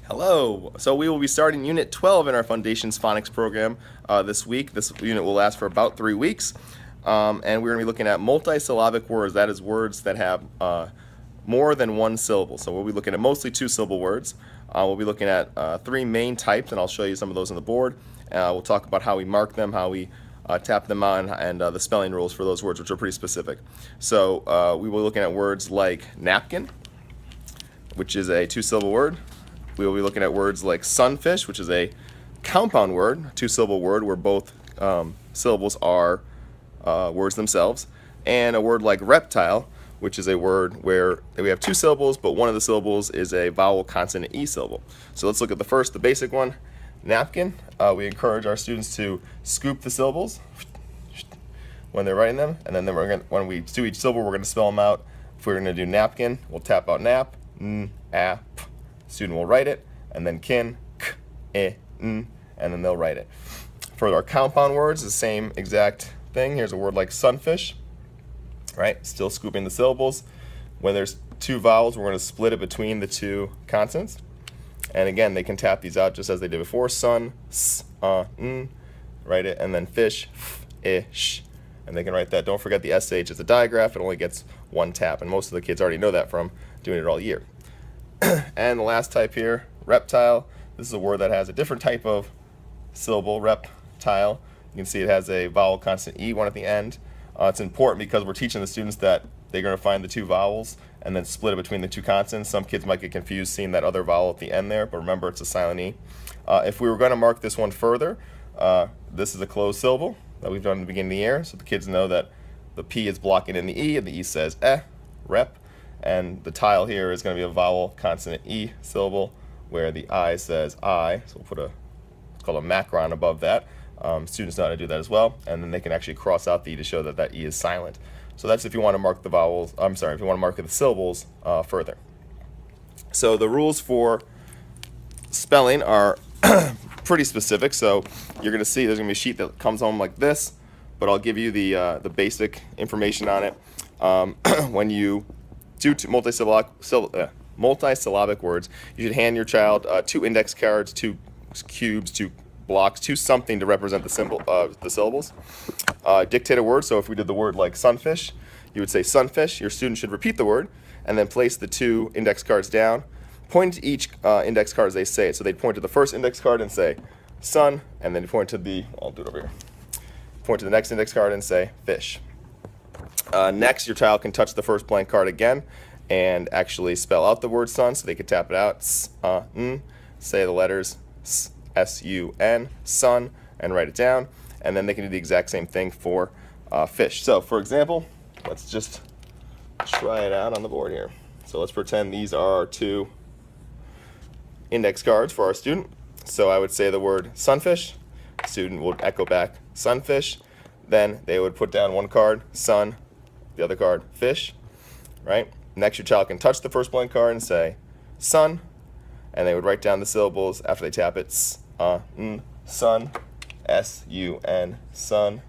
Hello! So we will be starting Unit 12 in our Foundations Phonics program this week. This unit will last for about 3 weeks. And we're going to be looking at multisyllabic words. That is words that have more than one syllable. So we'll be looking at mostly two-syllable words. We'll be looking at 3 main types, and I'll show you some of those on the board. We'll talk about how we mark them, how we tap them on, and the spelling rules for those words, which are pretty specific. So we will be looking at words like napkin, which is a two-syllable word. We will be looking at words like sunfish, which is a compound word, two-syllable word where both syllables are words themselves, and a word like reptile, which is a word where we have 2 syllables, but one of the syllables is a vowel consonant E syllable. So let's look at the basic one, napkin. We encourage our students to scoop the syllables when they're writing them, and then when we do each syllable, we're going to spell them out. If we're going to do napkin, we'll tap out nap, n, a, p. Student will write it, and then kin, k, I, n, and then they'll write it. For our compound words, the same exact thing. Here's a word like sunfish, right? Still scooping the syllables. When there's 2 vowels, we're going to split it between the 2 consonants. And again, they can tap these out just as they did before. Sun, s, n, write it, and then fish, f, I, sh. And they can write that. Don't forget the sh is a digraph. It only gets 1 tap, and most of the kids already know that from doing it all year. And the last type here, reptile. This is a word that has a different type of syllable, reptile. You can see it has a vowel consonant E one at the end. It's important because we're teaching the students that they're going to find the 2 vowels and then split it between the 2 consonants. Some kids might get confused seeing that other vowel at the end there, but remember it's a silent E. If we were going to mark this one further, this is a closed syllable that we've done at the beginning of the year, so the kids know that the P is blocking in the E and the E says rep. And the tile here is going to be a vowel consonant E syllable where the I says I. So we'll put it's called a macron above that. Students know how to do that as well. And then they can actually cross out the E to show that that E is silent. So that's if you want to mark the vowels, if you want to mark the syllables further. So the rules for spelling are pretty specific. So you're going to see there's going to be a sheet that comes home like this, but I'll give you the basic information on it. When you do multisyllabic words, you should hand your child 2 index cards, 2 cubes, 2 blocks, 2 something to represent the syllables. Dictate a word, so if we did the word like sunfish, you would say sunfish. Your student should repeat the word and then place the 2 index cards down. Point to each index card as they say it. So they'd point to the first index card and say sun, and then point to I'll do it over here. Point to the next index card and say fish. Next, your child can touch the first blank card again and actually spell out the word sun, so they could tap it out. S-n, say the letters S-U-N, sun, and write it down. And then they can do the exact same thing for fish. So, for example, let's just try it out on the board here. So let's pretend these are 2 index cards for our student. So I would say the word sunfish. Student would echo back sunfish. Then they would put down 1 card, sun, the other card, fish, right? Next, your child can touch the first blank card and say sun, and they would write down the syllables after they tap it, sun, S-U-N, sun.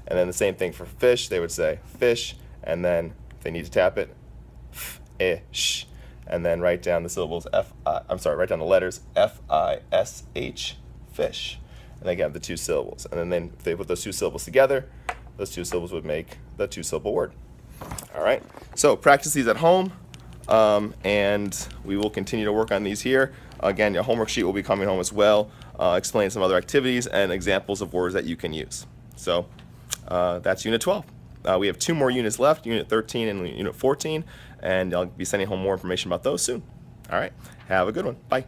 And then the same thing for fish, they would say fish, and then if they need to tap it, f-ish, and then write down the syllables, write down the letters F-I-S-H, fish. And they have the 2 syllables. And then if they put those 2 syllables together, those 2 syllables would make the 2-syllable word. All right, so practice these at home, and we will continue to work on these here. Again, your homework sheet will be coming home as well, explaining some other activities and examples of words that you can use. So that's Unit 12. We have 2 more units left, Unit 13 and Unit 14, and I'll be sending home more information about those soon. All right, have a good one. Bye.